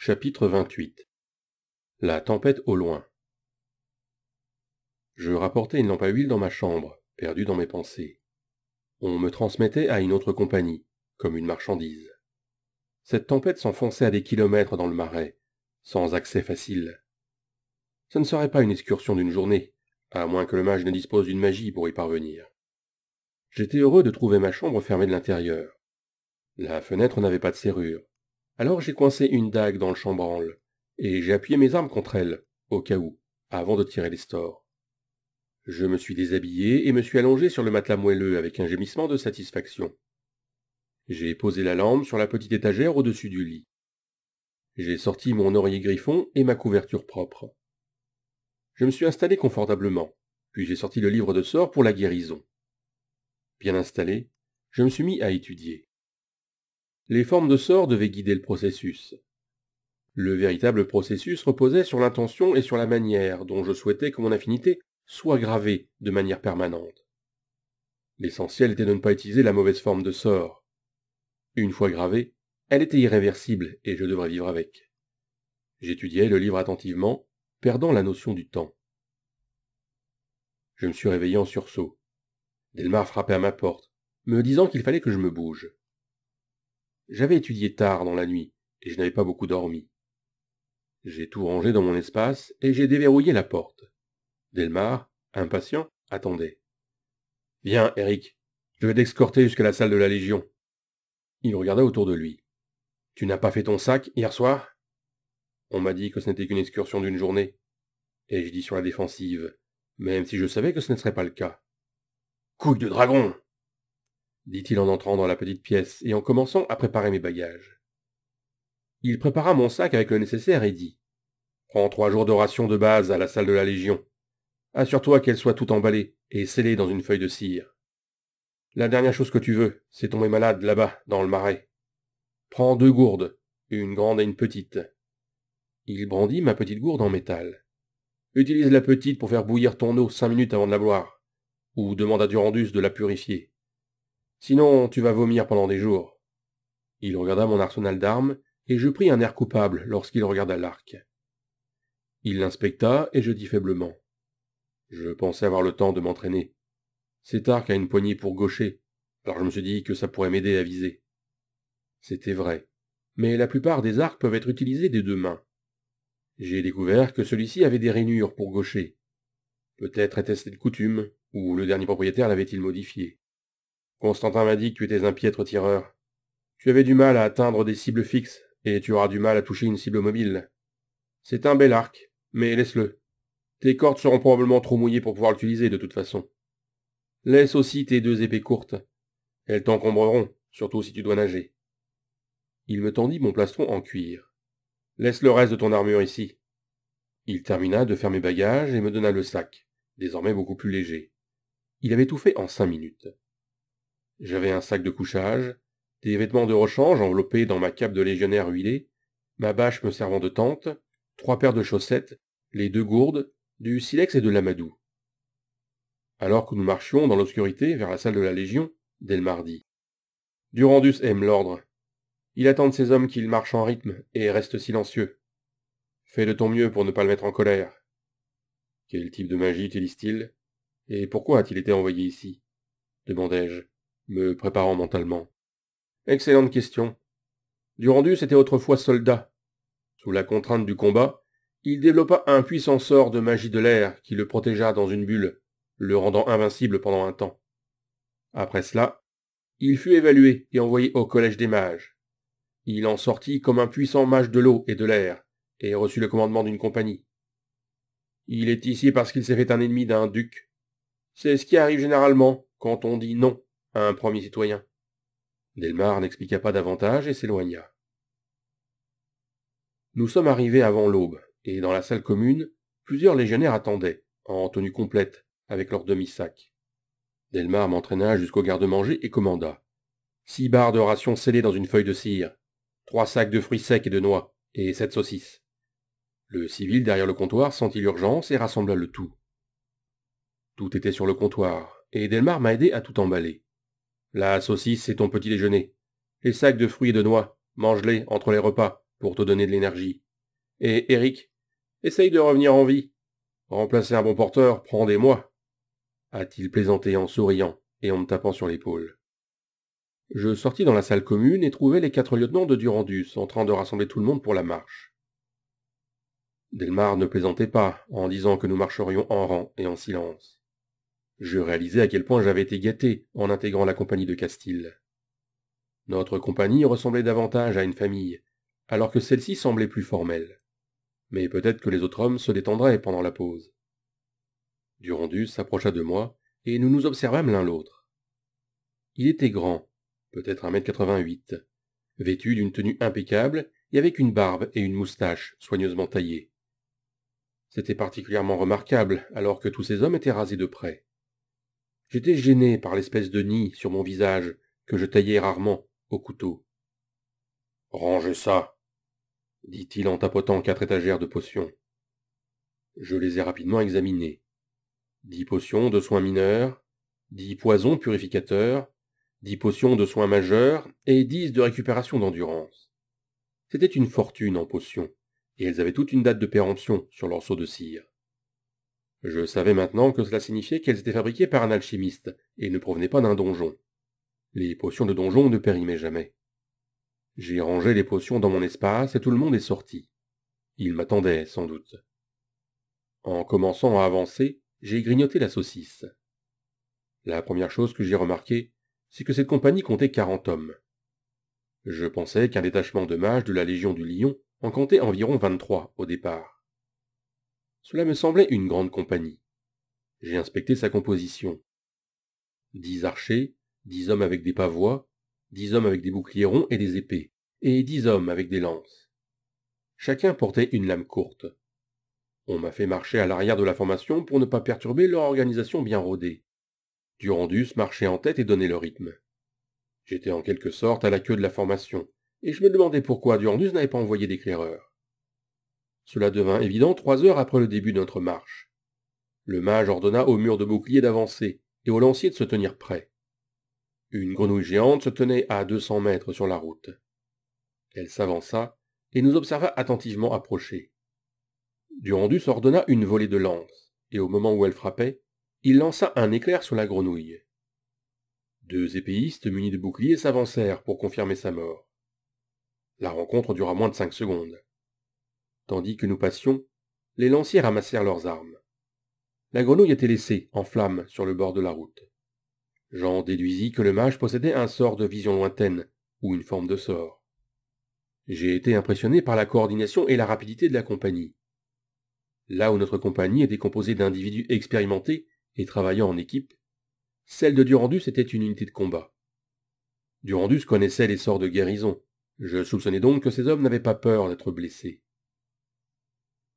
Chapitre 28. La tempête au loin. Je rapportais une lampe à huile dans ma chambre, perdue dans mes pensées. On me transmettait à une autre compagnie, comme une marchandise. Cette tempête s'enfonçait à des kilomètres dans le marais, sans accès facile. Ce ne serait pas une excursion d'une journée, à moins que le mage ne dispose d'une magie pour y parvenir. J'étais heureux de trouver ma chambre fermée de l'intérieur. La fenêtre n'avait pas de serrure. Alors j'ai coincé une dague dans le chambranle, et j'ai appuyé mes armes contre elle, au cas où, avant de tirer les stores. Je me suis déshabillé et me suis allongé sur le matelas moelleux avec un gémissement de satisfaction. J'ai posé la lampe sur la petite étagère au-dessus du lit. J'ai sorti mon oreiller griffon et ma couverture propre. Je me suis installé confortablement, puis j'ai sorti le livre de sorts pour la guérison. Bien installé, je me suis mis à étudier. Les formes de sorts devaient guider le processus. Le véritable processus reposait sur l'intention et sur la manière dont je souhaitais que mon affinité soit gravée de manière permanente. L'essentiel était de ne pas utiliser la mauvaise forme de sort. Une fois gravée, elle était irréversible et je devrais vivre avec. J'étudiais le livre attentivement, perdant la notion du temps. Je me suis réveillé en sursaut. Delmar frappait à ma porte, me disant qu'il fallait que je me bouge. J'avais étudié tard dans la nuit et je n'avais pas beaucoup dormi. J'ai tout rangé dans mon espace et j'ai déverrouillé la porte. Delmar, impatient, attendait. « Viens, Eric, je vais t'escorter jusqu'à la salle de la Légion. » Il regarda autour de lui. « Tu n'as pas fait ton sac hier soir ?» On m'a dit que ce n'était qu'une excursion d'une journée. Et je dis sur la défensive, même si je savais que ce ne serait pas le cas. « Couille de dragon !» dit-il en entrant dans la petite pièce et en commençant à préparer mes bagages. Il prépara mon sac avec le nécessaire et dit « Prends 3 jours de ration de base à la salle de la Légion. Assure-toi qu'elle soit toute emballée et scellée dans une feuille de cire. La dernière chose que tu veux, c'est tomber malade là-bas, dans le marais. Prends 2 gourdes, une grande et une petite. » Il brandit ma petite gourde en métal. « Utilise la petite pour faire bouillir ton eau 5 minutes avant de la boire, ou demande à Durandus de la purifier. Sinon, tu vas vomir pendant des jours. » Il regarda mon arsenal d'armes, et je pris un air coupable lorsqu'il regarda l'arc. Il l'inspecta, et je dis faiblement. Je pensais avoir le temps de m'entraîner. Cet arc a une poignée pour gaucher, alors je me suis dit que ça pourrait m'aider à viser. C'était vrai, mais la plupart des arcs peuvent être utilisés des 2 mains. J'ai découvert que celui-ci avait des rainures pour gaucher. Peut-être était-ce de coutume, ou le dernier propriétaire l'avait-il modifié. Constantin m'a dit que tu étais un piètre tireur. Tu avais du mal à atteindre des cibles fixes, et tu auras du mal à toucher une cible mobile. C'est un bel arc, mais laisse-le. Tes cordes seront probablement trop mouillées pour pouvoir l'utiliser de toute façon. Laisse aussi tes 2 épées courtes. Elles t'encombreront, surtout si tu dois nager. Il me tendit mon plastron en cuir. Laisse le reste de ton armure ici. Il termina de faire mes bagages et me donna le sac, désormais beaucoup plus léger. Il avait tout fait en 5 minutes. J'avais un sac de couchage, des vêtements de rechange enveloppés dans ma cape de légionnaire huilée, ma bâche me servant de tente, 3 paires de chaussettes, les 2 gourdes, du silex et de l'amadou. Alors que nous marchions dans l'obscurité vers la salle de la Légion, Delmar dit « Durandus aime l'ordre. Il attend de ses hommes qu'ils marchent en rythme et restent silencieux. Fais de ton mieux pour ne pas le mettre en colère. » Quel type de magie utilise-t-il ? Et pourquoi a-t-il été envoyé ici ? Demandai-je, me préparant mentalement. Excellente question. Durandus était autrefois soldat. Sous la contrainte du combat, il développa un puissant sort de magie de l'air qui le protégea dans une bulle, le rendant invincible pendant un temps. Après cela, il fut évalué et envoyé au collège des mages. Il en sortit comme un puissant mage de l'eau et de l'air, et reçut le commandement d'une compagnie. Il est ici parce qu'il s'est fait un ennemi d'un duc. C'est ce qui arrive généralement quand on dit non à un premier citoyen. Delmar n'expliqua pas davantage et s'éloigna. Nous sommes arrivés avant l'aube, et dans la salle commune, plusieurs légionnaires attendaient, en tenue complète, avec leurs demi-sacs. Delmar m'entraîna jusqu'au garde-manger et commanda. 6 barres de rations scellées dans une feuille de cire, 3 sacs de fruits secs et de noix, et 7 saucisses. Le civil derrière le comptoir sentit l'urgence et rassembla le tout. Tout était sur le comptoir, et Delmar m'a aidé à tout emballer. La saucisse, c'est ton petit déjeuner. Les sacs de fruits et de noix, mange-les entre les repas, pour te donner de l'énergie. Et Eric, essaye de revenir en vie. Remplacer un bon porteur prend des mois, a-t-il plaisanté en souriant et en me tapant sur l'épaule. Je sortis dans la salle commune et trouvai les 4 lieutenants de Durandus en train de rassembler tout le monde pour la marche. Delmar ne plaisantait pas en disant que nous marcherions en rang et en silence. Je réalisais à quel point j'avais été gâté en intégrant la compagnie de Castille. Notre compagnie ressemblait davantage à une famille, alors que celle-ci semblait plus formelle. Mais peut-être que les autres hommes se détendraient pendant la pause. Durandus s'approcha de moi, et nous nous observâmes l'un l'autre. Il était grand, peut-être 1,88 m, vêtu d'une tenue impeccable et avec une barbe et une moustache soigneusement taillées. C'était particulièrement remarquable alors que tous ces hommes étaient rasés de près. J'étais gêné par l'espèce de nid sur mon visage que je taillais rarement au couteau. « Rangez ça !» dit-il en tapotant 4 étagères de potions. Je les ai rapidement examinées. 10 potions de soins mineurs, 10 poisons purificateurs, 10 potions de soins majeurs et 10 de récupération d'endurance. C'était une fortune en potions, et elles avaient toute une date de péremption sur leur seau de cire. Je savais maintenant que cela signifiait qu'elles étaient fabriquées par un alchimiste et ne provenaient pas d'un donjon. Les potions de donjon ne périmaient jamais. J'ai rangé les potions dans mon espace et tout le monde est sorti. Ils m'attendaient, sans doute. En commençant à avancer, j'ai grignoté la saucisse. La première chose que j'ai remarquée, c'est que cette compagnie comptait 40 hommes. Je pensais qu'un détachement de mages de la Légion du Lion en comptait environ 23 au départ. Cela me semblait une grande compagnie. J'ai inspecté sa composition. 10 archers, 10 hommes avec des pavois, 10 hommes avec des boucliers ronds et des épées, et 10 hommes avec des lances. Chacun portait une lame courte. On m'a fait marcher à l'arrière de la formation pour ne pas perturber leur organisation bien rodée. Durandus marchait en tête et donnait le rythme. J'étais en quelque sorte à la queue de la formation, et je me demandais pourquoi Durandus n'avait pas envoyé d'éclaireur. Cela devint évident 3 heures après le début de notre marche. Le mage ordonna au mur de bouclier d'avancer, et aux lanciers de se tenir prêts. Une grenouille géante se tenait à 200 mètres sur la route. Elle s'avança, et nous observa attentivement approcher. Durandus ordonna une volée de lances, et au moment où elle frappait, il lança un éclair sur la grenouille. 2 épéistes munis de boucliers s'avancèrent pour confirmer sa mort. La rencontre dura moins de 5 secondes. Tandis que nous passions, les lanciers ramassèrent leurs armes. La grenouille était laissée, en flammes, sur le bord de la route. J'en déduisis que le mage possédait un sort de vision lointaine, ou une forme de sort. J'ai été impressionné par la coordination et la rapidité de la compagnie. Là où notre compagnie était composée d'individus expérimentés et travaillant en équipe, celle de Durandus était une unité de combat. Durandus connaissait les sorts de guérison. Je soupçonnais donc que ces hommes n'avaient pas peur d'être blessés.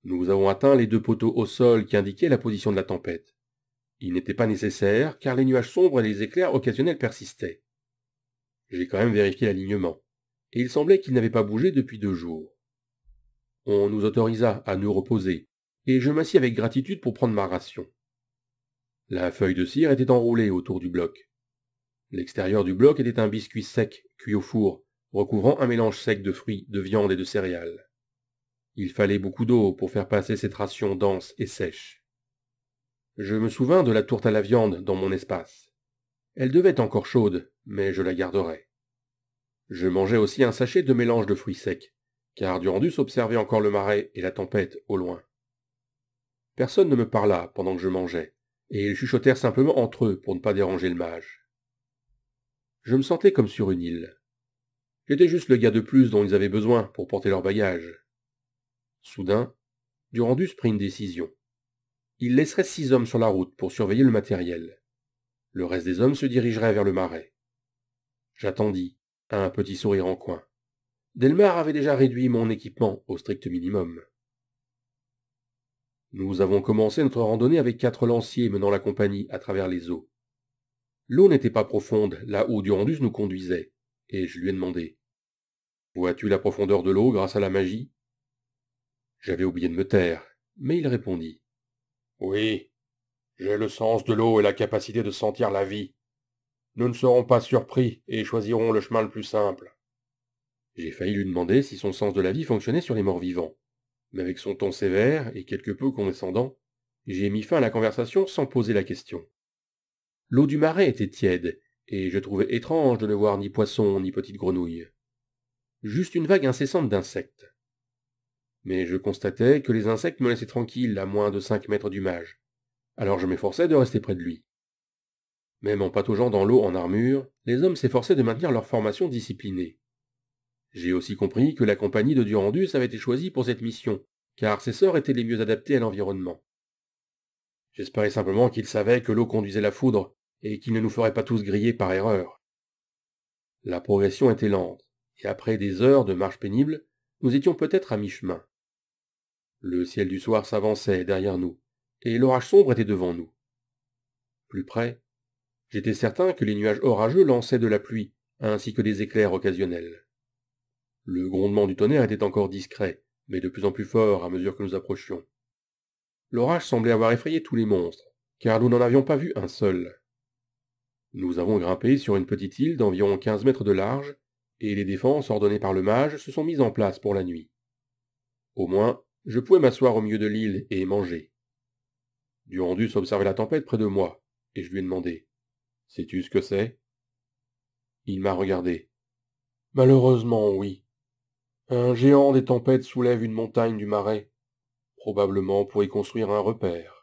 Nous avons atteint les 2 poteaux au sol qui indiquaient la position de la tempête. Il n'était pas nécessaire, car les nuages sombres et les éclairs occasionnels persistaient. J'ai quand même vérifié l'alignement, et il semblait qu'il n'avait pas bougé depuis 2 jours. On nous autorisa à nous reposer, et je m'assis avec gratitude pour prendre ma ration. La feuille de cire était enroulée autour du bloc. L'extérieur du bloc était un biscuit sec, cuit au four, recouvrant un mélange sec de fruits, de viande et de céréales. Il fallait beaucoup d'eau pour faire passer cette ration dense et sèche. Je me souvins de la tourte à la viande dans mon espace. Elle devait être encore chaude, mais je la garderai. Je mangeai aussi un sachet de mélange de fruits secs, car Durandus observait encore le marais et la tempête au loin. Personne ne me parla pendant que je mangeais, et ils chuchotèrent simplement entre eux pour ne pas déranger le mage. Je me sentais comme sur une île. J'étais juste le gars de plus dont ils avaient besoin pour porter leur bagage. Soudain, Durandus prit une décision. Il laisserait 6 hommes sur la route pour surveiller le matériel. Le reste des hommes se dirigerait vers le marais. J'attendis, un petit sourire en coin. Delmar avait déjà réduit mon équipement au strict minimum. Nous avons commencé notre randonnée avec 4 lanciers menant la compagnie à travers les eaux. L'eau n'était pas profonde là où Durandus nous conduisait, et je lui ai demandé « Vois-tu la profondeur de l'eau grâce à la magie ?» J'avais oublié de me taire, mais il répondit « Oui, j'ai le sens de l'eau et la capacité de sentir la vie. Nous ne serons pas surpris et choisirons le chemin le plus simple. » J'ai failli lui demander si son sens de la vie fonctionnait sur les morts vivants. Mais avec son ton sévère et quelque peu condescendant, j'ai mis fin à la conversation sans poser la question. L'eau du marais était tiède, et je trouvais étrange de ne voir ni poissons ni petites grenouilles. Juste une vague incessante d'insectes. Mais je constatais que les insectes me laissaient tranquille à moins de 5 mètres du mage. Alors je m'efforçais de rester près de lui. Même en pataugeant dans l'eau en armure, les hommes s'efforçaient de maintenir leur formation disciplinée. J'ai aussi compris que la compagnie de Durandus avait été choisie pour cette mission, car ses sorts étaient les mieux adaptés à l'environnement. J'espérais simplement qu'il savait que l'eau conduisait la foudre, et qu'il ne nous ferait pas tous griller par erreur. La progression était lente, et après des heures de marche pénible, nous étions peut-être à mi-chemin. Le ciel du soir s'avançait derrière nous, et l'orage sombre était devant nous. Plus près, j'étais certain que les nuages orageux lançaient de la pluie, ainsi que des éclairs occasionnels. Le grondement du tonnerre était encore discret, mais de plus en plus fort à mesure que nous approchions. L'orage semblait avoir effrayé tous les monstres, car nous n'en avions pas vu un seul. Nous avons grimpé sur une petite île d'environ 15 mètres de large, et les défenses ordonnées par le mage se sont mises en place pour la nuit. Au moins, je pouvais m'asseoir au milieu de l'île et manger. Durandus observait la tempête près de moi, et je lui ai demandé « Sais-tu ce que c'est ?» Il m'a regardé. « Malheureusement, oui. Un géant des tempêtes soulève une montagne du marais, probablement pour y construire un repère. »